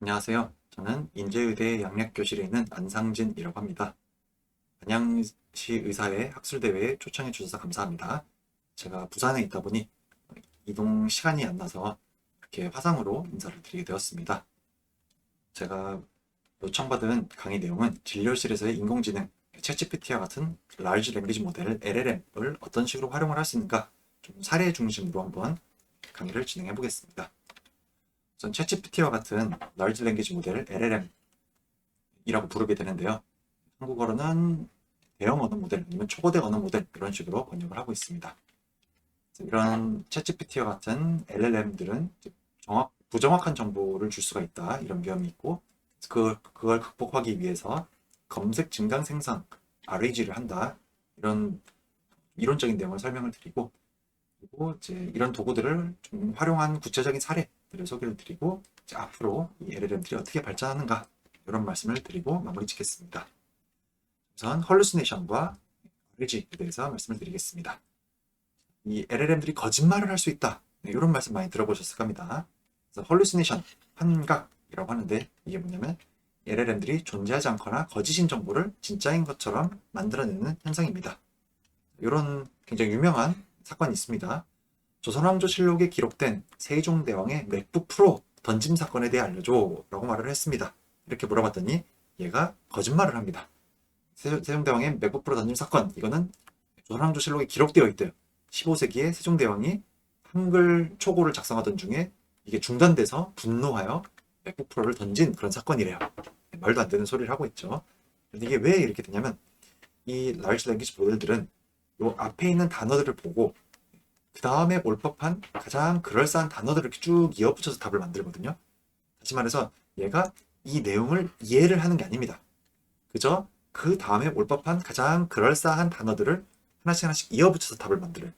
안녕하세요. 저는 인제의대 양력교실에 있는 안상진이라고 합니다. 안양시 의사회 학술대회에 초청해 주셔서 감사합니다. 제가 부산에 있다 보니 이동 시간이 안 나서 이렇게 화상으로 인사를 드리게 되었습니다. 제가 요청받은 강의 내용은 진료실에서의 인공지능, 챗GPT와 같은 라지 랭귀지 모델 LLM을 어떤 식으로 활용을 할 수 있는가 좀 사례 중심으로 한번 강의를 진행해 보겠습니다. 우선 챗GPT와 같은 large language 모델을 LLM이라고 부르게 되는데요. 한국어로는 대형 언어 모델 아니면 초거대 언어 모델 이런 식으로 번역을 하고 있습니다. 이런 챗GPT와 같은 LLM들은 부정확한 정보를 줄 수가 있다 이런 위험이 있고 그걸 극복하기 위해서 검색 증강 생성 RAG를 한다 이런 이론적인 내용을 설명을 드리고 그리고 이제 이런 도구들을 좀 활용한 구체적인 사례들을 소개를 드리고 이제 앞으로 이 LLM들이 어떻게 발전하는가 이런 말씀을 드리고 마무리 짓겠습니다. 우선 헐루시네이션과 RAG에 대해서 말씀을 드리겠습니다. 이 LLM들이 거짓말을 할 수 있다 이런 말씀 많이 들어보셨을 겁니다. 그래서 헐루시네이션, 환각이라고 하는데 이게 뭐냐면 LLM들이 존재하지 않거나 거짓인 정보를 진짜인 것처럼 만들어내는 현상입니다. 이런 굉장히 유명한 사건이 있습니다. 조선왕조실록에 기록된 세종대왕의 맥북 프로 던짐 사건에 대해 알려줘 라고 말을 했습니다. 이렇게 물어봤더니 얘가 거짓말을 합니다. 세종대왕의 맥북 프로 던짐 사건 이거는 조선왕조실록에 기록되어 있대요. 15세기에 세종대왕이 한글 초고를 작성하던 중에 이게 중단돼서 분노하여 맥북 프로를 던진 그런 사건이래요. 말도 안 되는 소리를 하고 있죠. 근데 이게 왜 이렇게 되냐면 이 large language 모델들은 요 앞에 있는 단어들을 보고 그 다음에 올 법한 가장 그럴싸한 단어들을 이렇게 쭉 이어붙여서 답을 만들거든요. 다시 말해서 얘가 이 내용을 이해를 하는 게 아닙니다. 그저 그 다음에 올 법한 가장 그럴싸한 단어들을 하나씩 하나씩 이어붙여서 답을 만들어요.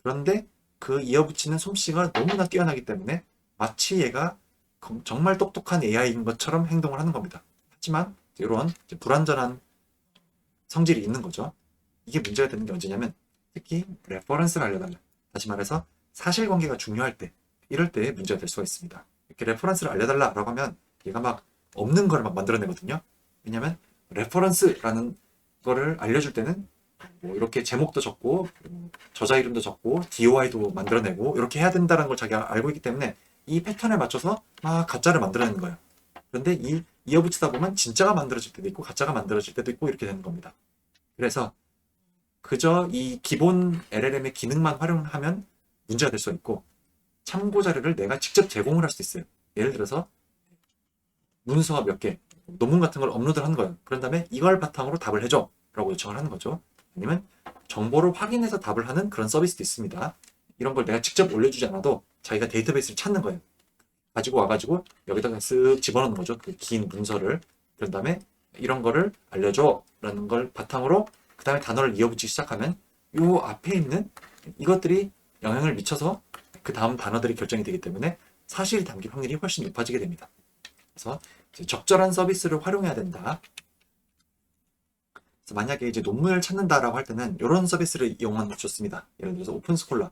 그런데 그 이어붙이는 솜씨가 너무나 뛰어나기 때문에 마치 얘가 정말 똑똑한 AI인 것처럼 행동을 하는 겁니다. 하지만 이런 불완전한 성질이 있는 거죠. 이게 문제가 되는 게 언제냐면 특히 레퍼런스를 알려달라. 다시 말해서 사실관계가 중요할 때 이럴 때 문제가 될 수가 있습니다. 이렇게 레퍼런스를 알려달라라고 하면 얘가 막 없는 걸 막 만들어내거든요. 왜냐면 레퍼런스라는 거를 알려줄 때는 뭐 이렇게 제목도 적고 저자 이름도 적고 DOI도 만들어내고 이렇게 해야 된다는 걸 자기가 알고 있기 때문에 이 패턴에 맞춰서 막 가짜를 만들어내는 거예요. 그런데 이어붙이다 보면 진짜가 만들어질 때도 있고 가짜가 만들어질 때도 있고 이렇게 되는 겁니다. 그래서 그저 이 기본 LLM의 기능만 활용하면 문제가 될 수 있고 참고 자료를 내가 직접 제공을 할 수 있어요. 예를 들어서 문서 몇 개, 논문 같은 걸 업로드를 하는 거예요. 그런 다음에 이걸 바탕으로 답을 해줘 라고 요청을 하는 거죠. 아니면 정보를 확인해서 답을 하는 그런 서비스도 있습니다. 이런 걸 내가 직접 올려주지 않아도 자기가 데이터베이스를 찾는 거예요. 가지고 와가지고 여기다가 쓱 집어넣는 거죠. 그 긴 문서를. 그런 다음에 이런 거를 알려줘 라는 걸 바탕으로 그 다음에 단어를 이어붙이기 시작하면 요 앞에 있는 이것들이 영향을 미쳐서 그 다음 단어들이 결정이 되기 때문에 사실이 담길 확률이 훨씬 높아지게 됩니다. 그래서 적절한 서비스를 활용해야 된다. 그래서 만약에 이제 논문을 찾는다라고 할 때는 이런 서비스를 이용하면 좋습니다. 예를 들어서 오픈스콜라,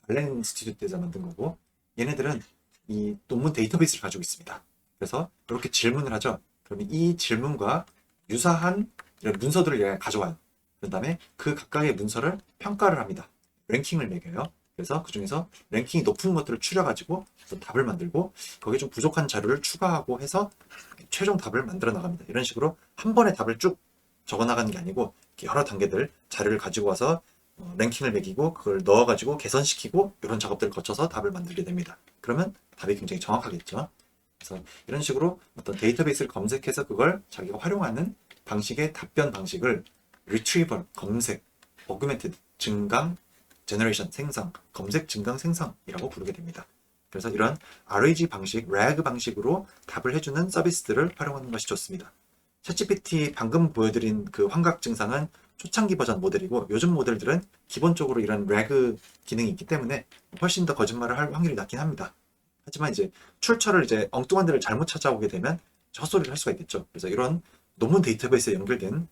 알렌 인스티튜트에서 만든 거고 얘네들은 이 논문 데이터베이스를 가지고 있습니다. 그래서 이렇게 질문을 하죠. 그러면 이 질문과 유사한 이런 문서들을 얘가 가져와요. 그 다음에 그 각각의 문서를 평가를 합니다. 랭킹을 매겨요. 그래서 그 중에서 랭킹이 높은 것들을 추려가지고 답을 만들고 거기에 좀 부족한 자료를 추가하고 해서 최종 답을 만들어 나갑니다. 이런 식으로 한 번에 답을 쭉 적어 나가는 게 아니고 여러 단계들 자료를 가지고 와서 랭킹을 매기고 그걸 넣어가지고 개선시키고 이런 작업들을 거쳐서 답을 만들게 됩니다. 그러면 답이 굉장히 정확하겠죠. 그래서 이런 식으로 어떤 데이터베이스를 검색해서 그걸 자기가 활용하는 방식의 답변 방식을 retrieval, 검색, augmented, 증강, generation, 생성, 검색, 증강, 생성이라고 부르게 됩니다. 그래서 이런 RAG 방식, RAG 방식으로 답을 해주는 서비스들을 활용하는 것이 좋습니다. 챗GPT 방금 보여드린 그 환각 증상은 초창기 버전 모델이고 요즘 모델들은 기본적으로 이런 RAG 기능이 있기 때문에 훨씬 더 거짓말을 할 확률이 낮긴 합니다. 하지만 이제 출처를 이제 엉뚱한 데를 잘못 찾아오게 되면 헛소리를 할 수가 있겠죠. 그래서 이런 논문 데이터베이스에 연결된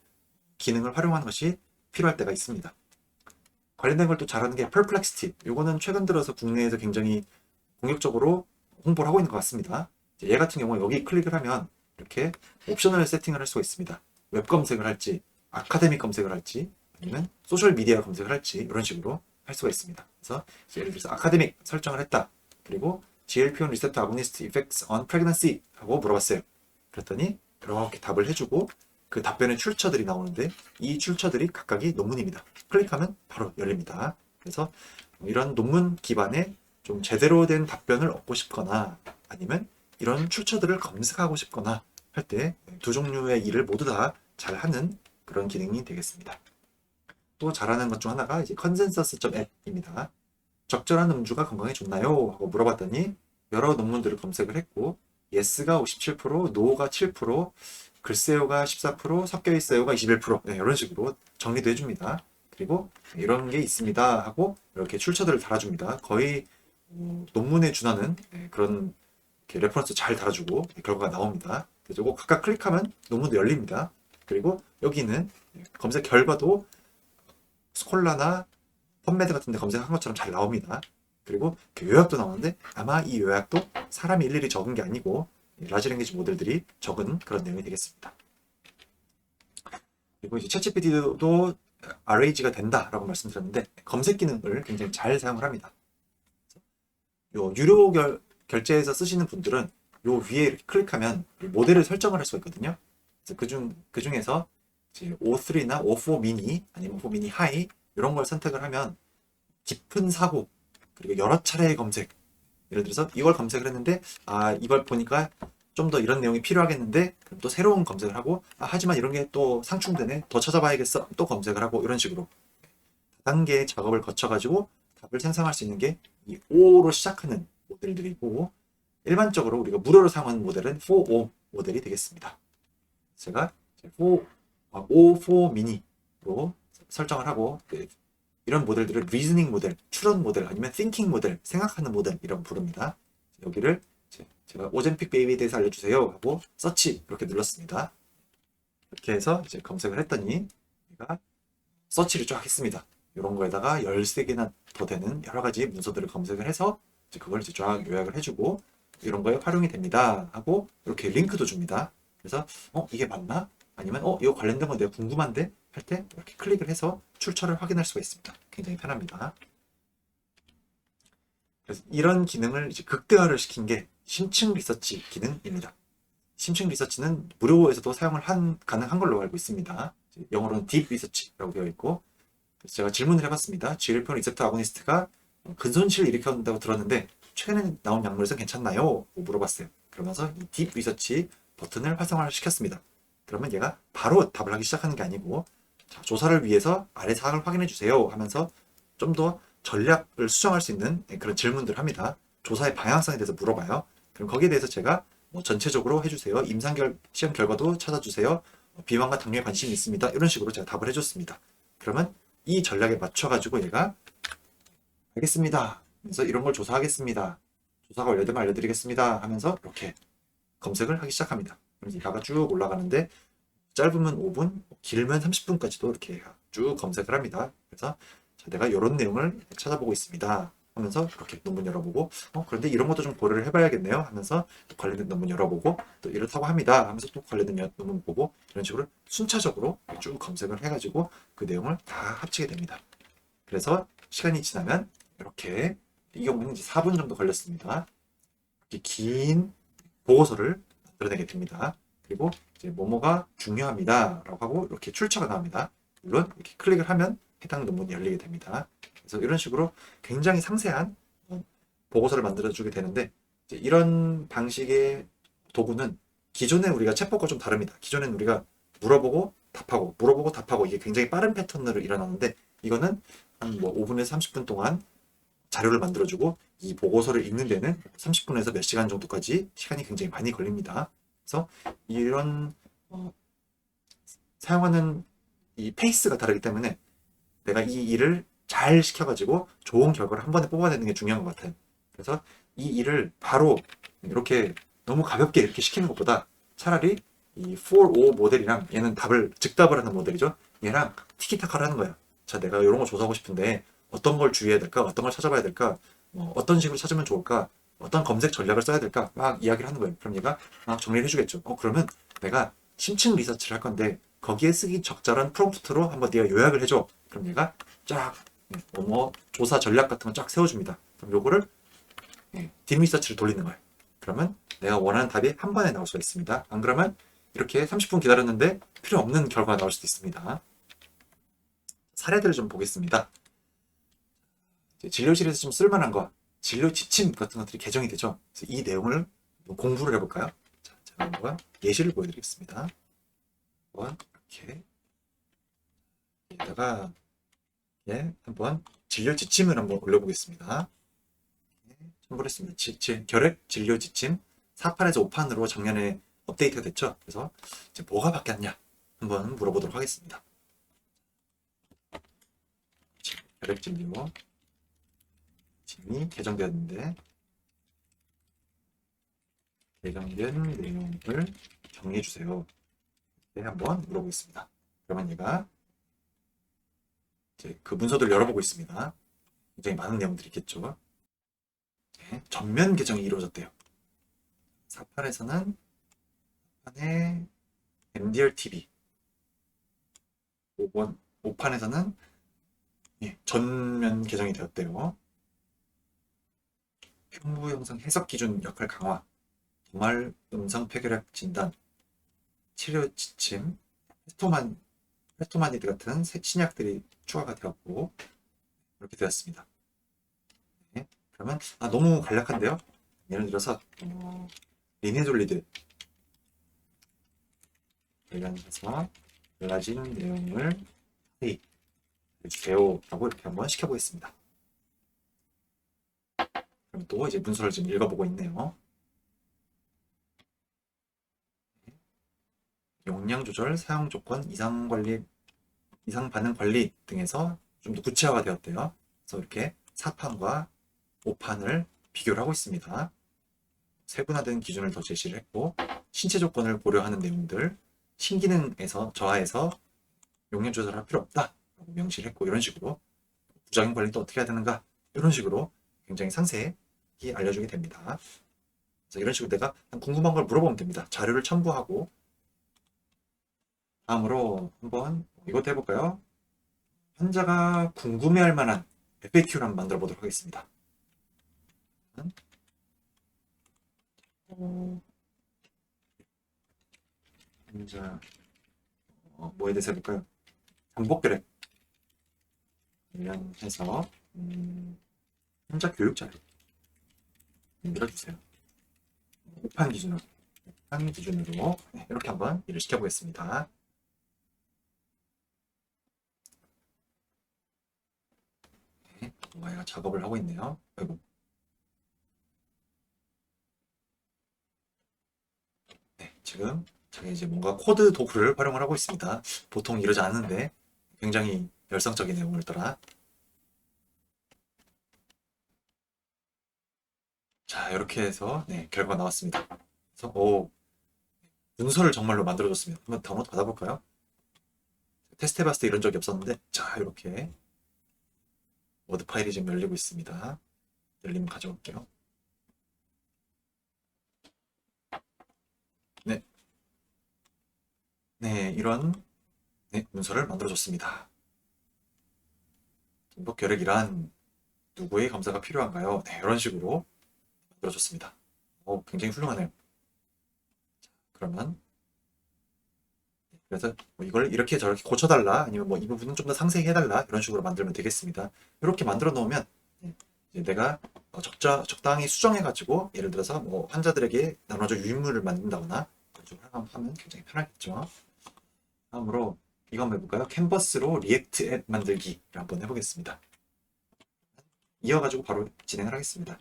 기능을 활용하는 것이 필요할 때가 있습니다. 관련된 걸 또 잘하는 게 Perplexity. 이거는 최근 들어서 국내에서 굉장히 공격적으로 홍보를 하고 있는 것 같습니다. 얘 같은 경우 여기 클릭을 하면 이렇게 옵셔널 세팅을 할 수가 있습니다. 웹 검색을 할지, 아카데믹 검색을 할지, 아니면 소셜 미디어 검색을 할지 이런 식으로 할 수가 있습니다. 그래서 예를 들어서 아카데믹 설정을 했다. 그리고 GLP-1 receptor agonist effects on pregnancy 하고 물어봤어요. 그랬더니 이렇게 답을 해주고 그 답변의 출처들이 나오는데 이 출처들이 각각이 논문입니다. 클릭하면 바로 열립니다. 그래서 이런 논문 기반의 좀 제대로 된 답변을 얻고 싶거나 아니면 이런 출처들을 검색하고 싶거나 할 때 두 종류의 일을 모두 다 잘하는 그런 기능이 되겠습니다. 또 잘하는 것 중 하나가 이제 consensus.app입니다. 적절한 음주가 건강에 좋나요? 하고 물어봤더니 여러 논문들을 검색을 했고 yes가 57%, no가 7%, 글쎄요가 14%, 섞여 있어요가 21%, 네, 이런 식으로 정리도 해줍니다. 그리고 이런 게 있습니다 하고 이렇게 출처들을 달아줍니다. 거의 논문에 준하는 그런 레퍼런스 잘 달아주고 결과가 나옵니다. 그리고 각각 클릭하면 논문도 열립니다. 그리고 여기는 검색 결과도 스콜라나 펀메드 같은 데 검색한 것처럼 잘 나옵니다. 그리고 요약도 나오는데 아마 이 요약도 사람이 일일이 적은 게 아니고 라지 랭귀지 모델들이 적은 그런 내용이 되겠습니다. 그리고 이제 챗GPT도 RAG가 된다라고 말씀드렸는데 검색 기능을 굉장히 잘 사용을 합니다. 요 유료 결제해서 쓰시는 분들은 요 위에 이렇게 클릭하면 모델을 설정을 할 수가 있거든요. 그래서 그중에서 O3나 O4 미니 아니면 O4 미니 하이 이런 걸 선택을 하면 깊은 사고 그리고 여러 차례의 검색 예를 들어서 이걸 검색을 했는데 이걸 보니까 좀 더 이런 내용이 필요하겠는데 그럼 또 새로운 검색을 하고 하지만 이런 게 또 상충되네 더 찾아봐야겠어 또 검색을 하고 이런 식으로 다단계의 작업을 거쳐가지고 답을 생성할 수 있는 게 이 O로 시작하는 모델들이고 일반적으로 우리가 무료로 사용하는 모델은 4O 모델이 되겠습니다. 제가 O4 미니로 설정을 하고 이런 모델들을 리즈닝 모델, 추론 모델 아니면 띵킹 모델, 생각하는 모델 이라고 부릅니다. 여기를 제가 오젠픽 베이비에 대해서 알려주세요 하고 서치 이렇게 눌렀습니다. 이렇게 해서 이제 검색을 했더니 얘가 서치를 쫙 했습니다. 이런 거에다가 13개나 더 되는 여러 가지 문서들을 검색을 해서 이제 그걸 이제 쫙 요약을 해주고 이런 거에 활용이 됩니다 하고 이렇게 링크도 줍니다. 그래서 이게 맞나? 아니면 이거 관련된 거 내가 궁금한데 할 때 이렇게 클릭을 해서 출처를 확인할 수가 있습니다. 굉장히 편합니다. 그래서 이런 기능을 이제 극대화를 시킨 게 심층 리서치 기능입니다. 심층 리서치는 무료에서도 사용을 가능한 걸로 알고 있습니다. 영어로는 딥 리서치라고 되어 있고 제가 질문을 해봤습니다. GLP-1 리셉터 아고니스트가 근손실을 일으킨다고 들었는데 최근에 나온 약물에서 괜찮나요? 물어봤어요. 그러면서 이 딥 리서치 버튼을 활성화를 시켰습니다. 그러면 얘가 바로 답을 하기 시작하는 게 아니고 조사를 위해서 아래 사항을 확인해 주세요 하면서 좀 더 전략을 수정할 수 있는 그런 질문들을 합니다. 조사의 방향성에 대해서 물어봐요. 그럼 거기에 대해서 제가 전체적으로 해주세요. 임상 시험 결과도 찾아주세요. 비만과 당뇨에 관심이 있습니다. 이런 식으로 제가 답을 해줬습니다. 그러면 이 전략에 맞춰가지고 얘가 알겠습니다. 그래서 이런 걸 조사하겠습니다. 조사가 완료되면 알려드리겠습니다. 하면서 이렇게 검색을 하기 시작합니다. 그럼 얘가 쭉 올라가는데 짧으면 5분, 길면 30분까지도 이렇게 쭉 검색을 합니다. 그래서 내가 이런 내용을 찾아보고 있습니다. 하면서 이렇게 논문 열어보고 그런데 이런 것도 좀 고려를 해봐야겠네요 하면서 또 관련된 논문 열어보고 또 이렇다고 합니다 하면서 또 관련된 논문 보고 이런 식으로 순차적으로 쭉 검색을 해가지고 그 내용을 다 합치게 됩니다. 그래서 시간이 지나면 이렇게 이 경우는 이제 4분 정도 걸렸습니다. 이렇게 긴 보고서를 만들어내게 됩니다. 그리고 이제 뭐뭐가 중요합니다 라고 하고 이렇게 출처가 나옵니다. 물론 이렇게 클릭을 하면 해당 논문이 열리게 됩니다. 그래서 이런 식으로 굉장히 상세한 보고서를 만들어주게 되는데 이런 방식의 도구는 기존에 우리가 챗봇과 좀 다릅니다. 기존에는 우리가 물어보고 답하고 이게 굉장히 빠른 패턴으로 일어나는데 이거는 한 5분에서 30분 동안 자료를 만들어주고 이 보고서를 읽는 데는 30분에서 몇 시간 정도까지 시간이 굉장히 많이 걸립니다. 그래서 이런 사용하는 이 페이스가 다르기 때문에 내가 이 일을 잘 시켜가지고 좋은 결과를 한 번에 뽑아내는 게 중요한 것 같아요. 그래서 이 일을 바로 이렇게 너무 가볍게 이렇게 시키는 것보다 차라리 이 4O 모델이랑 얘는 즉답을 하는 모델이죠. 얘랑 티키타카를 하는 거야. 자, 내가 이런 거 조사하고 싶은데 어떤 걸 주의해야 될까? 어떤 걸 찾아봐야 될까? 어떤 식으로 찾으면 좋을까? 어떤 검색 전략을 써야 될까 막 이야기를 하는 거예요. 그럼 얘가 막 정리를 해주겠죠. 그러면 내가 심층 리서치를 할 건데 거기에 쓰기 적절한 프롬프트로 한번 네가 요약을 해줘. 그럼 얘가 쫙 뭐 조사 전략 같은 거 쫙 세워줍니다. 그럼 요거를 딥 리서치를 돌리는 거예요. 그러면 내가 원하는 답이 한 번에 나올 수가 있습니다. 안 그러면 이렇게 30분 기다렸는데 필요 없는 결과가 나올 수도 있습니다. 사례들을 좀 보겠습니다. 진료실에서 좀 쓸만한 거, 진료 지침 같은 것들이 개정이 되죠. 그래서 이 내용을 공부를 해볼까요? 자, 제가 한번 예시를 보여드리겠습니다. 한번 이렇게 여기다가 한번 진료 지침을 한번 올려보겠습니다. 첨부했습니다. 결핵 진료 지침 4판에서 5판으로 작년에 업데이트가 됐죠. 그래서 이제 뭐가 바뀌었냐 한번 물어보도록 하겠습니다. 결핵 진료 지침이 개정되었는데 개정된 내용을 정리해 주세요. 네, 한번 물어보겠습니다. 그러면 얘가 이제 그 문서들을 열어보고 있습니다. 굉장히 많은 내용들이 있겠죠. 네, 전면 개정이 이루어졌대요. 4판에서는 4판에 MDR TV 5판에서는 전면 개정이 되었대요. 흉부 영상 해석 기준 역할 강화, 도말 음성 폐결핵 진단, 치료 지침, 페토마니드 같은 신약들이 추가가 되었고 이렇게 되었습니다. 네, 그러면 너무 간략한데요. 예를 들어서 리네돌리드 관련해서 달라진 내용을 해주세요 라고 이렇게 한번 시켜보겠습니다. 그럼 또 이제 문서를 지금 읽어보고 있네요. 용량 조절, 사용 조건, 이상 관리, 이상 반응 관리 등에서 좀 더 구체화가 되었대요. 그래서 이렇게 4판과 5판을 비교를 하고 있습니다. 세분화된 기준을 더 제시를 했고 신체 조건을 고려하는 내용들, 신기능에서 저하해서 용량 조절을 할 필요 없다 라고 명시를 했고 이런 식으로 부작용 관리도 어떻게 해야 되는가 이런 식으로 굉장히 상세히 알려주게 됩니다. 그래서 이런 식으로 내가 궁금한 걸 물어보면 됩니다. 자료를 첨부하고 다음으로 한번 이것도 해볼까요? 환자가 궁금해할 만한 FAQ를 한번 만들어 보도록 하겠습니다. 환자 뭐에 대해서 해볼까요? 잠복결핵 관련해서 환자 교육 자료 만들어주세요. 5판 기준으로 이렇게 한번 일을 시켜보겠습니다. 얘가 작업을 하고 있네요. 아이고. 네, 지금 제가 이제 뭔가 코드 도구를 활용을 하고 있습니다. 보통 이러지 않는데 굉장히 열성적이네요, 오늘따라. 자, 이렇게 해서 결과가 나왔습니다. 그래서 문서를 정말로 만들어줬습니다. 한번 다운로드 받아볼까요? 테스트 해봤을 때 이런 적이 없었는데 자, 이렇게 워드 파일이 지금 열리고 있습니다. 열리면 가져올게요. 네, 이런 문서를 만들어줬습니다. 전복결핵이란 누구의 검사가 필요한가요? 네, 이런 식으로 만들어줬습니다. 굉장히 훌륭하네요. 자, 그러면 그래서 뭐 이걸 이렇게 저렇게 고쳐달라 아니면 뭐 이 부분은 좀 더 상세히 해달라 이런 식으로 만들면 되겠습니다. 이렇게 만들어 놓으면 이제 내가 적당히 수정해가지고 예를 들어서 뭐 환자들에게 나눠줘 유인물을 만든다거나 그런 식으로 하면 굉장히 편하겠죠. 다음으로 이거 한번 해볼까요? 캔버스로 리액트 앱 만들기를 한번 해보겠습니다. 이어가지고 바로 진행을 하겠습니다.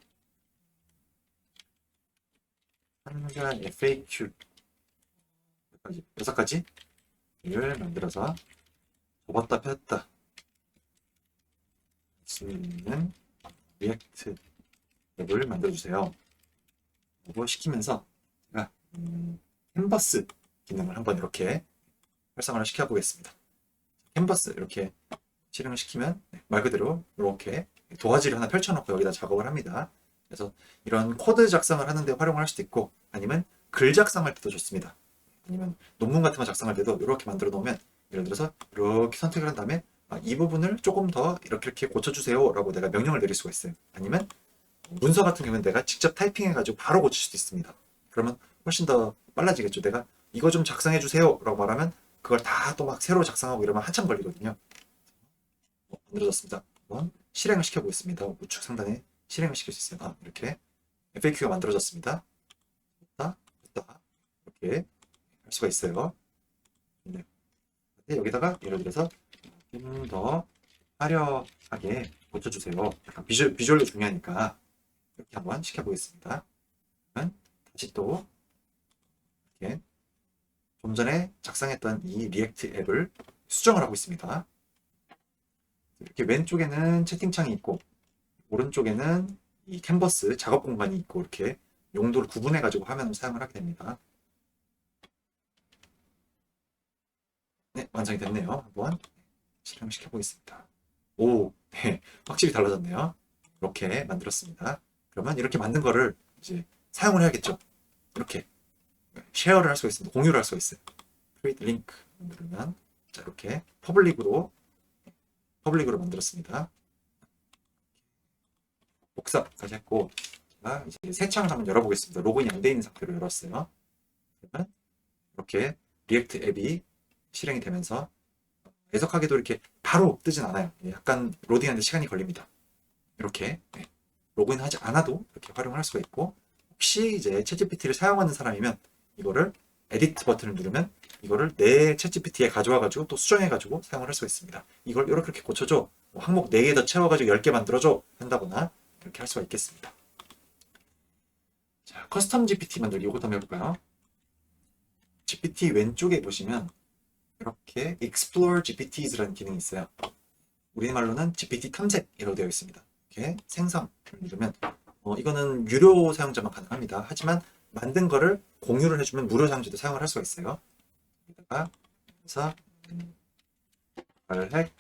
환자 FAQ 6가지를 만들어서 접었다 폈다 수 있는 리액트 앱을 만들어주세요. 이거 시키면서 제가 캔버스 기능을 한번 이렇게 활성화를 시켜보겠습니다. 캔버스 이렇게 실행을 시키면 말 그대로 이렇게 도화지를 하나 펼쳐놓고 여기다 작업을 합니다. 그래서 이런 코드 작성을 하는데 활용을 할 수도 있고, 아니면 글 작성할 때도 좋습니다. 아니면 논문 같은 거 작성할 때도 이렇게 만들어 놓으면, 예를 들어서 이렇게 선택을 한 다음에 이 부분을 조금 더 이렇게 고쳐주세요 라고 내가 명령을 내릴 수가 있어요. 아니면 문서 같은 경우는 내가 직접 타이핑해가지고 바로 고칠 수도 있습니다. 그러면 훨씬 더 빨라지겠죠. 내가 이거 좀 작성해 주세요 라고 말하면 그걸 다 또 막 새로 작성하고 이러면 한참 걸리거든요. 만들어졌습니다. 한번 실행을 시켜보겠습니다. 우측 상단에 실행을 시킬 수 있어요. 이렇게 FAQ가 만들어졌습니다. 됐다. 이렇게 할 수가 있어요. 네. 여기다가 예를 들어서 좀 더 화려하게 고쳐주세요. 약간 비주얼도 중요하니까 이렇게 한번 시켜보겠습니다. 다시 또 이렇게 좀 전에 작성했던 이 리액트 앱을 수정을 하고 있습니다. 이렇게 왼쪽에는 채팅창이 있고 오른쪽에는 이 캔버스 작업 공간이 있고 이렇게 용도를 구분해 가지고 화면을 사용을 하게 됩니다. 네, 완성이 됐네요. 한번 실행시켜 보겠습니다. 오, 네, 확실히 달라졌네요. 이렇게 만들었습니다. 그러면 이렇게 만든 거를 이제 사용을 해야겠죠. 이렇게 쉐어를 할 수가 있습니다. 공유를 할 수가 있어요. create link 누르면 자 이렇게 퍼블릭으로 만들었습니다. 복사까지 했고 제가 이제 새 창을 한번 열어보겠습니다. 로그인이 안 되어 있는 상태로 열었어요. 그러면 이렇게 리액트 앱이 실행이 되면서 애석하게도 이렇게 바로 뜨진 않아요. 약간 로딩하는데 시간이 걸립니다. 이렇게 로그인하지 않아도 이렇게 활용을 할 수가 있고, 혹시 이제 챗GPT를 사용하는 사람이면 이거를 에디트 버튼을 누르면 이거를 내 챗GPT에 가져와가지고 또 수정해가지고 사용을 할 수가 있습니다. 이걸 이렇게 고쳐줘, 항목 4개 더 채워가지고 10개 만들어줘 한다거나 이렇게 할 수가 있겠습니다. 자, 커스텀 GPT 만들기 이것도 한번 해볼까요? GPT 왼쪽에 보시면 이렇게 Explore GPTs라는 기능이 있어요. 우리말로는 GPT 탐색이라고 되어 있습니다. 이렇게 생성을 누르면 이거는 유료 사용자만 가능합니다. 하지만 만든 거를 공유를 해주면 무료 사용자도 사용을 할 수가 있어요. 여기다가 그래서 핵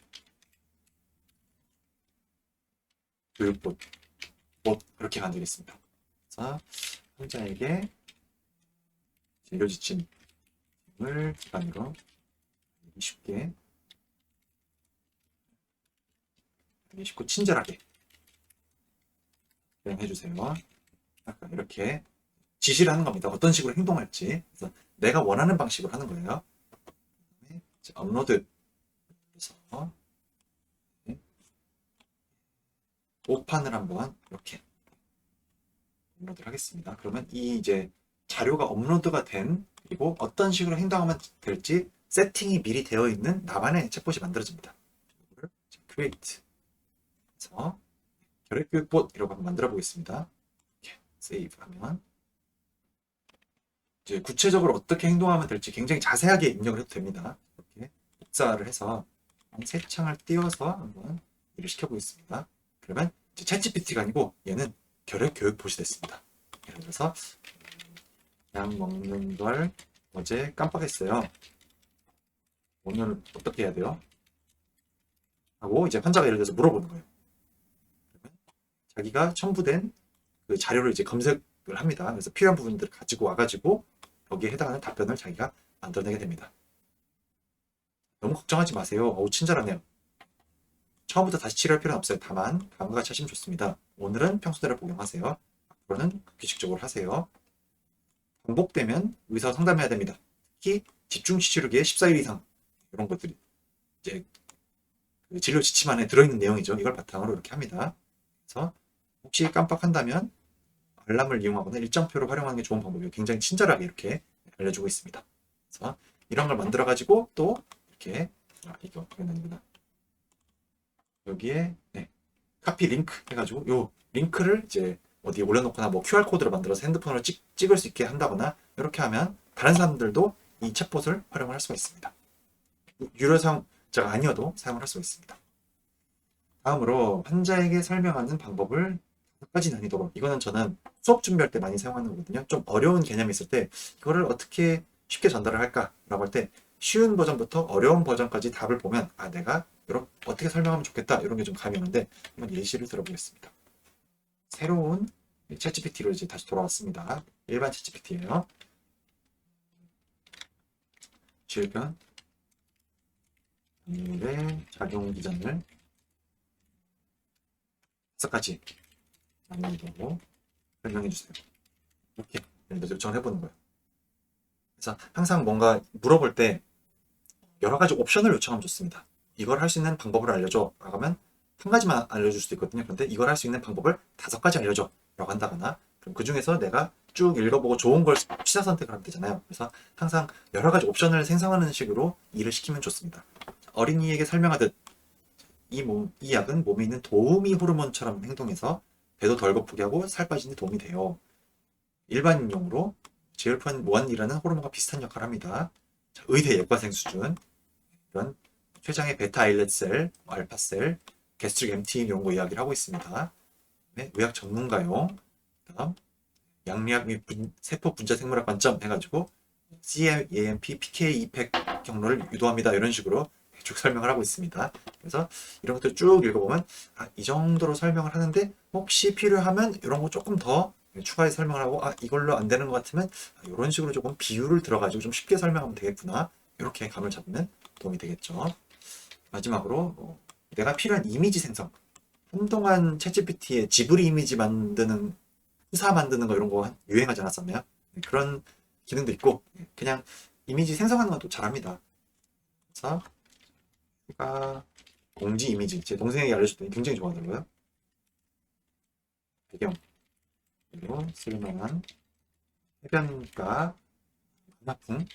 교육봇 이렇게 만들겠습니다. 그래서 환자에게 진료 지침을 기반으로 쉽게 쉽고 친절하게 해주세요. 약간 이렇게 지시를 하는 겁니다. 어떤 식으로 행동할지. 그래서 내가 원하는 방식으로 하는 거예요. 업로드 해서 오판을 한번 이렇게 업로드를 하겠습니다. 그러면 이 이제 자료가 업로드가 된, 그리고 어떤 식으로 행동하면 될지 세팅이 미리 되어 있는 나만의 챗봇이 만들어집니다. 이거를 create 해서 결핵교육봇 이라고 한번 만들어 보겠습니다. 이렇게 세이브 하면 이제 구체적으로 어떻게 행동하면 될지 굉장히 자세하게 입력을 해도 됩니다. 이렇게 복사를 해서 새 창을 띄워서 한번 일을 시켜보겠습니다. 그러면 이제 챗GPT가 아니고 얘는 결핵교육봇이 됐습니다. 예를 들어서 약 먹는 걸 어제 깜빡했어요. 오늘 어떻게 해야 돼요? 하고 이제 환자가 예를 들어서 물어보는 거예요. 그러면 자기가 첨부된 그 자료를 이제 검색을 합니다. 그래서 필요한 부분들을 가지고 와가지고 거기에 해당하는 답변을 자기가 만들어내게 됩니다. 너무 걱정하지 마세요. 어우, 친절하네요. 처음부터 다시 치료할 필요는 없어요. 다만 다음과 같이 하시면 좋습니다. 오늘은 평소대로 복용하세요. 앞으로는 규칙적으로 하세요. 반복되면 의사와 상담해야 됩니다. 특히 집중치료기에 14일 이상 이런 것들이 이제 그 진료 지침 안에 들어있는 내용이죠. 이걸 바탕으로 이렇게 합니다. 그래서 혹시 깜빡한다면 알람을 이용하거나 일정표를 활용하는 게 좋은 방법이에요. 굉장히 친절하게 이렇게 알려주고 있습니다. 그래서 이런 걸 만들어 가지고 또 이렇게 이거 아닙니다. 여기에 카피 링크 해가지고 요 링크를 이제 어디에 올려놓거나 뭐 QR 코드를 만들어서 핸드폰으로 찍을 수 있게 한다거나 이렇게 하면 다른 사람들도 이 챗봇을 활용을 할 수가 있습니다. 유료 사용자가 아니어도 사용을 할 수가 있습니다. 다음으로 환자에게 설명하는 방법을 5가지 난이도로, 이거는 저는 수업 준비할 때 많이 사용하는 거거든요. 좀 어려운 개념이 있을 때 이거를 어떻게 쉽게 전달을 할까라고 할 때 쉬운 버전부터 어려운 버전까지 답을 보면 내가 이렇게 어떻게 설명하면 좋겠다 이런 게 좀 감이 오는데 한번 예시를 들어보겠습니다. 새로운 챗GPT로 이제 다시 돌아왔습니다. 일반 챗GPT예요. 질병 의 작용 기전을 5가지 난이도로 설명해 주세요. 이렇게 요청을 해보는 거예요. 그래서 항상 뭔가 물어볼 때 여러 가지 옵션을 요청하면 좋습니다. 이걸 할 수 있는 방법을 알려줘 라고 하면 한 가지만 알려줄 수도 있거든요. 그런데 이걸 할 수 있는 방법을 5가지 알려줘 라고 한다거나, 그럼 그 중에서 내가 쭉 읽어보고 좋은 걸 취사 선택을 하면 되잖아요. 그래서 항상 여러 가지 옵션을 생성하는 식으로 일을 시키면 좋습니다. 어린이에게 설명하듯 이 약은 몸에 있는 도우미 호르몬처럼 행동해서 배도 덜 고프게 하고 살 빠지는 데 도움이 돼요. 일반용으로 GLP-1이라는 호르몬과 비슷한 역할을 합니다. 자, 의대 예과생 수준, 이런 췌장의 베타 아일렛셀, 알파셀, 게스트릭 MT 이런 거 이야기를 하고 있습니다. 네, 의학 전문가용, 그다음 양리학 및 세포 분자 생물학 관점 해가지고 CAMP, PK 이펙 경로를 유도합니다. 이런 식으로 쭉 설명을 하고 있습니다. 그래서 이런 것들 쭉 읽어보면 이 정도로 설명을 하는데 혹시 필요하면 이런 거 조금 더 추가해서 설명을 하고 이걸로 안 되는 것 같으면 이런 식으로 조금 비율을 들어가지고 좀 쉽게 설명하면 되겠구나, 이렇게 감을 잡으면 도움이 되겠죠. 마지막으로 내가 필요한 이미지 생성, 한동안 챗GPT에 지브리 이미지 만드는, 후사 만드는 거 이런 거 유행하지 않았었나요? 그런 기능도 있고 그냥 이미지 생성하는 것도 잘합니다. 그래서 제가 공지 이미지, 제 동생에게 알려줬더니 굉장히 좋아하더라고요. 배경, 그리고 쓸만한 해변가 만화풍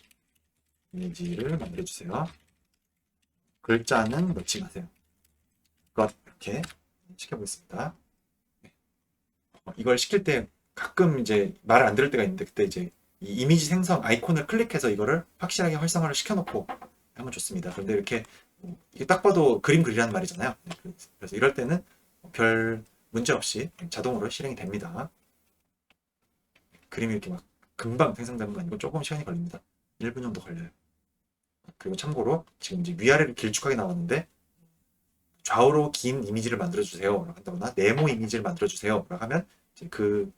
이미지를 만들어주세요. 글자는 넣지 마세요. 이렇게 시켜보겠습니다. 이걸 시킬 때 가끔 이제 말을 안 들을 때가 있는데, 그때 이제 이 이미지 생성 아이콘을 클릭해서 이거를 확실하게 활성화를 시켜놓고 하면 좋습니다. 그런데 이렇게 이게 딱 봐도 그림 그리라는 말이잖아요. 그래서 이럴 때는 별 문제 없이 자동으로 실행이 됩니다. 그림이 이렇게 막 금방 생성되는 건 아니고 조금 시간이 걸립니다. 1분 정도 걸려요. 그리고 참고로 지금 이제 위아래로 길쭉하게 나왔는데 좌우로 긴 이미지를 만들어주세요 라고 한다거나 네모 이미지를 만들어주세요 라고 하면 그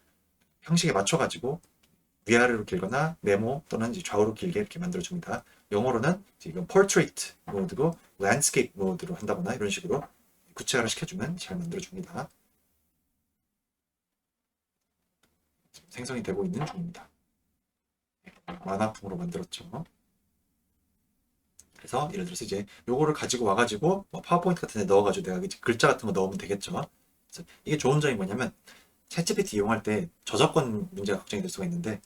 형식에 맞춰가지고 위아래로 길거나 네모 또는 이제 좌우로 길게 이렇게 만들어줍니다. 영어로는 지금 portrait 모드고 landscape 모드로 한다거나 이런 식으로 구체화를 시켜주면 잘 만들어줍니다. 생성이 되고 있는 중입니다. 만화풍으로 만들었죠. 그래서 예를 들어서 이제 요거를 가지고 와가지고 파워포인트 같은 데 넣어가지고 내가 이제 글자 같은 거 넣으면 되겠죠. 그래서 이게 좋은 점이 뭐냐면 챗GPT 이용할 때 저작권 문제가 걱정이 될 수가 있는데,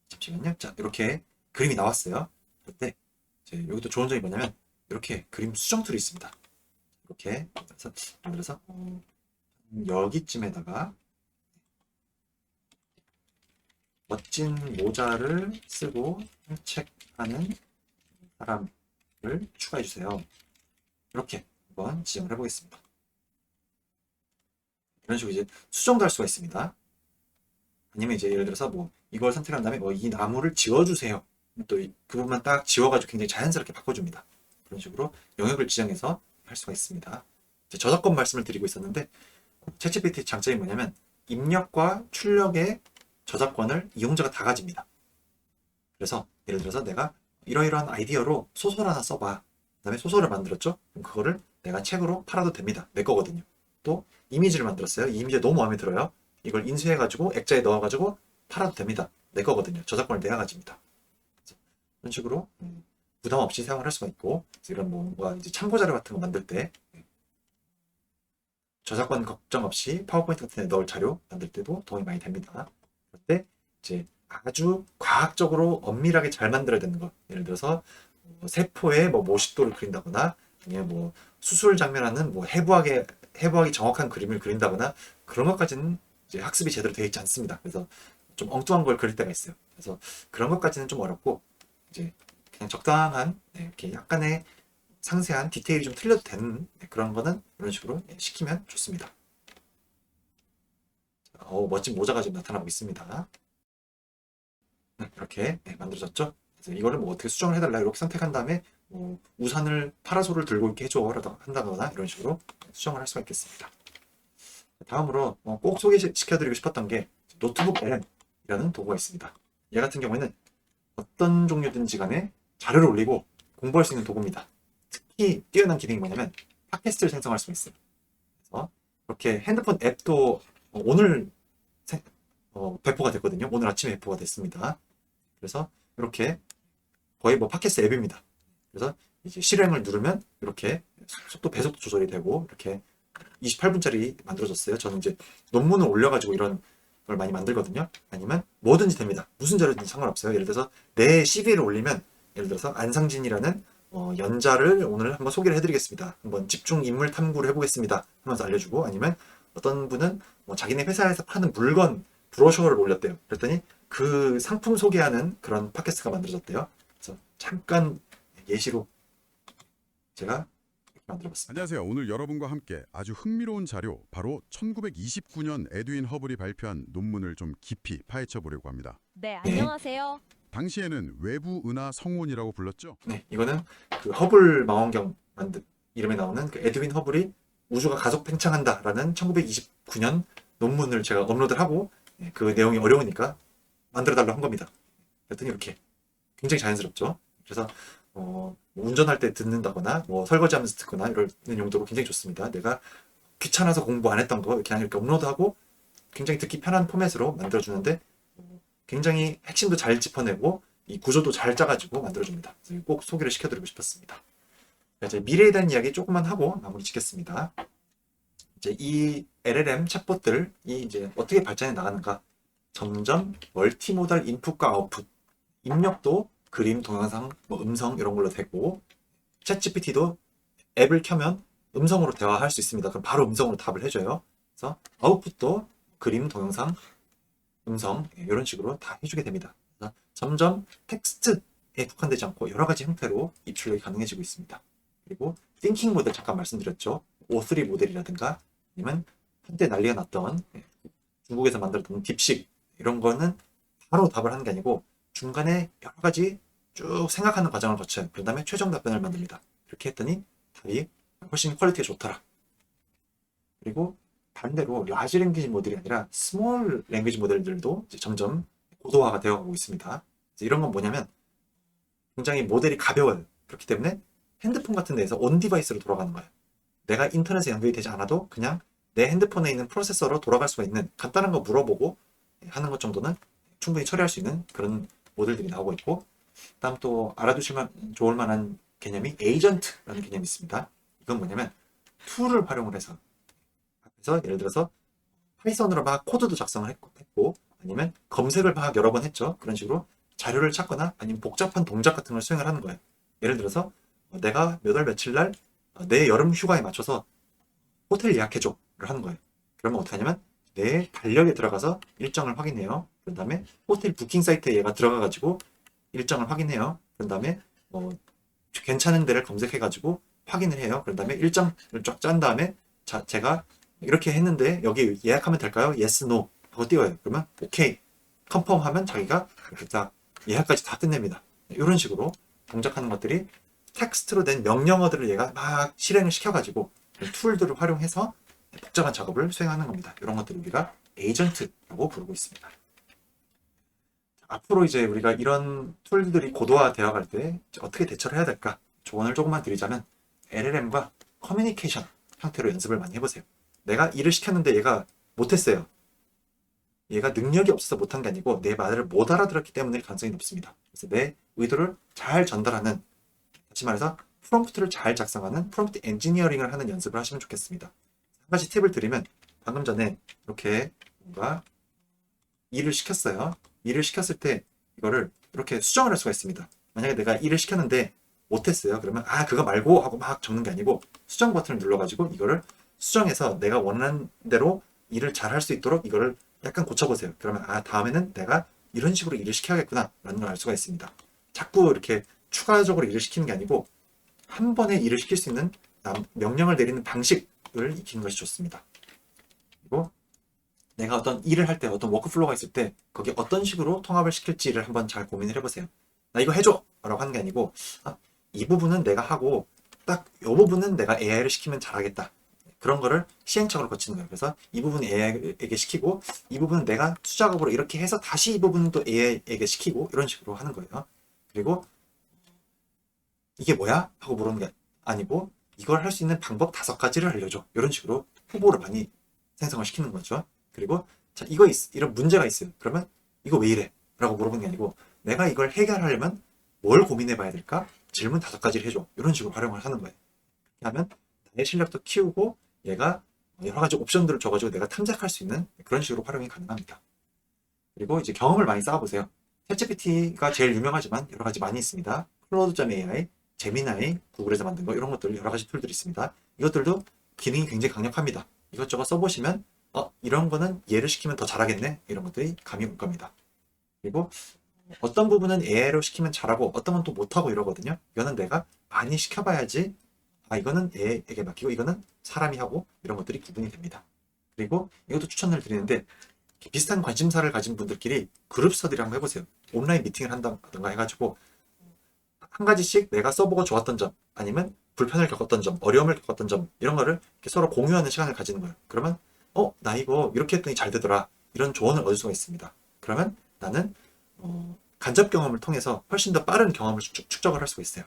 잠시만요. 자, 이렇게 그림이 나왔어요. 그런데 이제 여기도 좋은 점이 뭐냐면 이렇게 그림 수정 툴이 있습니다. 이렇게 예를 들어서 여기쯤에다가 멋진 모자를 쓰고 산책하는 사람을 추가해 주세요. 이렇게 한번 지정을 해보겠습니다. 이런 식으로 이제 수정도 할 수가 있습니다. 아니면 이제 예를 들어서 이걸 선택한 다음에 이 나무를 지워주세요. 또 그 부분만 딱 지워가지고 굉장히 자연스럽게 바꿔줍니다. 그런 식으로 영역을 지정해서 할 수가 있습니다. 저작권 말씀을 드리고 있었는데 챗GPT 장점이 뭐냐면 입력과 출력의 저작권을 이용자가 다 가집니다. 그래서 예를 들어서 내가 이러이러한 아이디어로 소설 하나 써봐. 그 다음에 소설을 만들었죠? 그럼 그거를 내가 책으로 팔아도 됩니다. 내 거거든요. 또 이미지를 만들었어요. 이 이미지가 너무 마음에 들어요. 이걸 인쇄해가지고 액자에 넣어가지고 팔아도 됩니다. 내 거거든요. 저작권을 내야 가집니다. 이런 식으로 부담 없이 사용을 할 수가 있고, 이런 뭔가 이제 참고자료 같은 거 만들 때 저작권 걱정 없이 파워포인트 같은 데 넣을 자료 만들 때도 도움이 많이 됩니다. 그런데 이제 아주 과학적으로 엄밀하게 잘 만들어야 되는 것, 예를 들어서 세포의 모식도를 그린다거나 아니면 수술 장면하는 해부학이 정확한 그림을 그린다거나 그런 것까지는 이제 학습이 제대로 되어 있지 않습니다. 그래서 좀 엉뚱한 걸 그릴 때가 있어요. 그래서 그런 것까지는 좀 어렵고 이제 그냥 적당한 이렇게 약간의 상세한 디테일이 좀 틀려도 되는 그런 거는 이런 식으로 시키면 좋습니다. 멋진 모자가 지금 나타나고 있습니다. 이렇게 만들어졌죠. 그래서 이거를 어떻게 수정을 해달라 이렇게 선택한 다음에 우산을 파라솔을 들고 이렇게 해줘 한다거나 이런 식으로 수정을 할 수가 있겠습니다. 다음으로 꼭 소개시켜드리고 싶었던 게 노트북 LM이라는 도구가 있습니다. 얘 같은 경우에는 어떤 종류든지 간에 자료를 올리고 공부할 수 있는 도구입니다. 특히 뛰어난 기능이 뭐냐면 팟캐스트를 생성할 수 있어요. 그래서 이렇게 핸드폰 앱도 오늘 배포가 됐거든요. 오늘 아침에 배포가 됐습니다. 그래서 이렇게 거의 뭐 팟캐스트 앱입니다. 그래서 이제 실행을 누르면 이렇게 속도 배속도 조절이 되고 이렇게 28분짜리 만들어졌어요. 저는 이제 논문을 올려가지고 이런 걸 많이 만들거든요. 아니면 뭐든지 됩니다. 무슨 자료든지 상관없어요. 예를 들어서 내 CV를 올리면 예를 들어서 안상진이라는 연자를 오늘 한번 소개를 해드리겠습니다. 한번 집중 인물 탐구를 해보겠습니다. 하면서 알려주고 아니면 어떤 분은 자기네 회사에서 파는 물건 브로셔를 올렸대요. 그랬더니 그 상품 소개하는 그런 팟캐스트가 만들어졌대요. 그래서 잠깐 예시로 제가 만들어봤습니다. 안녕하세요. 오늘 여러분과 함께 아주 흥미로운 자료, 바로 1929년 에드윈 허블이 발표한 논문을 좀 깊이 파헤쳐 보려고 합니다. 네, 안녕하세요. 당시에는 외부 은하 성운이라고 불렀죠. 네, 이거는 그 허블 망원경 만든 이름에 나오는 그 에드윈 허블이 우주가 가속 팽창한다라는 1929년 논문을 제가 업로드를 하고 그 내용이 어려우니까 만들어달라고 한 겁니다. 그랬더니 이렇게 굉장히 자연스럽죠. 그래서 운전할 때 듣는다거나 설거지하면서 듣거나 이런 용도로 굉장히 좋습니다. 내가 귀찮아서 공부 안 했던 거 그냥 이렇게 업로드하고 굉장히 듣기 편한 포맷으로 만들어주는데 굉장히 핵심도 잘 짚어내고 이 구조도 잘 짜가지고 만들어줍니다. 그래서 꼭 소개를 시켜드리고 싶었습니다. 이제 미래에 대한 이야기 조금만 하고 마무리 짓겠습니다. 이제 이 LLM 챗봇들이 이제 어떻게 발전해 나가는가? 점점 멀티모달 인풋과 아웃풋, 입력도 그림, 동영상, 음성 이런 걸로 되고 챗GPT도 앱을 켜면 음성으로 대화할 수 있습니다. 그럼 바로 음성으로 답을 해줘요. 그래서 아웃풋도 그림, 동영상, 음성 이런 식으로 다 해주게 됩니다. 그래서 점점 텍스트에 국한되지 않고 여러 가지 형태로 입출력이 가능해지고 있습니다. 그리고 띵킹 모델 잠깐 말씀드렸죠. O3 모델이라든가 아니면 한때 난리가 났던 중국에서 만들었던 딥식 이런 거는 바로 답을 하는 게 아니고 중간에 여러 가지 쭉 생각하는 과정을 거쳐요. 그 다음에 최종 답변을 만듭니다. 이렇게 했더니 답이 훨씬 퀄리티가 좋더라. 그리고 반대로 라지 랭귀지 모델이 아니라 스몰 랭귀지 모델들도 이제 점점 고도화가 되어가고 있습니다. 이런 건 뭐냐면 굉장히 모델이 가벼워요. 그렇기 때문에 핸드폰 같은 데에서 온 디바이스로 돌아가는 거예요. 내가 인터넷에 연결이 되지 않아도 그냥 내 핸드폰에 있는 프로세서로 돌아갈 수가 있는 간단한 거 물어보고 하는 것 정도는 충분히 처리할 수 있는 그런 모델들이 나오고 있고, 다음 또 알아두시면 좋을 만한 개념이 에이전트라는 개념이 있습니다. 이건 뭐냐면 툴을 활용을 해서 앞에서 예를 들어서 파이썬으로 막 코드도 작성을 했고 아니면 검색을 막 여러 번 했죠. 그런 식으로 자료를 찾거나 아니면 복잡한 동작 같은 걸 수행을 하는 거예요. 예를 들어서 내가 몇 월 며칠 날 내 여름 휴가에 맞춰서 호텔 예약해줘를 하는 거예요. 그러면 어떻게 하냐면 내 달력에 들어가서 일정을 확인해요. 그 다음에 호텔 부킹 사이트에 얘가 들어가가지고 일정을 확인해요. 그 다음에 괜찮은 데를 검색해가지고 확인을 해요. 그 다음에 일정을 쫙 짠 다음에 제가 이렇게 했는데 여기 예약하면 될까요? Yes, No 하고 띄워요. 그러면 오케이, 컨펌 하면 자기가 딱 예약까지 다 끝냅니다. 이런 식으로 동작하는 것들이 텍스트로 된 명령어들을 얘가 막 실행을 시켜가지고 툴들을 활용해서 복잡한 작업을 수행하는 겁니다. 이런 것들을 우리가 에이전트라고 부르고 있습니다. 앞으로 이제 우리가 이런 툴들이 고도화되어 갈 때 어떻게 대처를 해야 될까? 조언을 조금만 드리자면 LLM과 커뮤니케이션 형태로 연습을 많이 해보세요. 내가 일을 시켰는데 얘가 못했어요. 얘가 능력이 없어서 못한 게 아니고 내 말을 못 알아들었기 때문일 가능성이 높습니다. 그래서 내 의도를 잘 전달하는, 다시 말해서 프롬프트를 잘 작성하는 프롬프트 엔지니어링을 하는 연습을 하시면 좋겠습니다. 한 가지 팁을 드리면 방금 전에 이렇게 뭔가 일을 시켰어요. 일을 시켰을 때 이거를 이렇게 수정을 할 수가 있습니다. 만약에 내가 일을 시켰는데 못했어요. 그러면 그거 말고 하고 막 적는 게 아니고 수정 버튼을 눌러가지고 이거를 수정해서 내가 원하는 대로 일을 잘 할 수 있도록 이거를 약간 고쳐보세요. 그러면 다음에는 내가 이런 식으로 일을 시켜야겠구나 라는 걸 알 수가 있습니다. 자꾸 이렇게 추가적으로 일을 시키는 게 아니고 한 번에 일을 시킬 수 있는 명령을 내리는 방식을 익히는 것이 좋습니다. 그리고 내가 어떤 일을 할 때 어떤 워크플로우가 있을 때 거기에 어떤 식으로 통합을 시킬지를 한번 잘 고민을 해보세요. 나 이거 해줘! 라고 하는 게 아니고 이 부분은 내가 하고 딱 이 부분은 내가 AI를 시키면 잘하겠다. 그런 거를 시행착오를 거치는 거예요. 그래서 이 부분 AI에게 시키고 이 부분은 내가 수작업으로 이렇게 해서 다시 이 부분은 또 AI에게 시키고 이런 식으로 하는 거예요. 그리고 이게 뭐야? 하고 물어보는 게 아니고 이걸 할 수 있는 방법 5가지를 알려줘. 이런 식으로 후보를 많이 생성을 시키는 거죠. 그리고 자, 이런 문제가 있어요. 그러면 이거 왜 이래? 라고 물어보는 게 아니고 내가 이걸 해결하려면 뭘 고민해 봐야 될까? 질문 5가지를 해줘. 이런 식으로 활용을 하는 거예요. 그렇게 하면 나의 실력도 키우고 얘가 여러 가지 옵션들을 줘가지고 내가 탐색할 수 있는 그런 식으로 활용이 가능합니다. 그리고 이제 경험을 많이 쌓아보세요. 챗GPT가 제일 유명하지만 여러 가지 많이 있습니다. 클로드.ai, 제미나이, 구글에서 만든 거 이런 것들 여러 가지 툴들이 있습니다. 이것들도 기능이 굉장히 강력합니다. 이것저것 써보시면 이런 거는 얘를 시키면 더 잘하겠네 이런 것들이 감이 올 겁니다. 그리고 어떤 부분은 AI로 시키면 잘하고 어떤 건 또 못하고 이러거든요. 이거는 내가 많이 시켜봐야지 이거는 AI에게 맡기고 이거는 사람이 하고 이런 것들이 구분이 됩니다. 그리고 이것도 추천을 드리는데 비슷한 관심사를 가진 분들끼리 그룹 스터디를 한번 해보세요. 온라인 미팅을 한다든가 해가지고 한 가지씩 내가 써보고 좋았던 점 아니면 불편을 겪었던 점, 어려움을 겪었던 점 이런 거를 이렇게 서로 공유하는 시간을 가지는 거예요. 그러면 나 이거 이렇게 했더니 잘 되더라 이런 조언을 얻을 수가 있습니다. 그러면 나는 간접 경험을 통해서 훨씬 더 빠른 경험을 축적을 할 수가 있어요.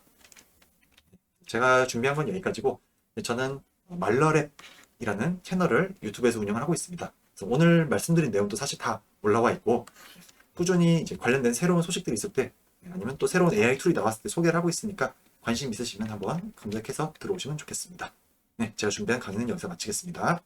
제가 준비한 건 여기까지고 저는 말러랩이라는 채널을 유튜브에서 운영을 하고 있습니다. 그래서 오늘 말씀드린 내용도 사실 다 올라와 있고 꾸준히 이제 관련된 새로운 소식들이 있을 때 아니면 또 새로운 AI 툴이 나왔을 때 소개를 하고 있으니까 관심 있으시면 한번 검색해서 들어오시면 좋겠습니다. 네, 제가 준비한 강의는 여기서 마치겠습니다.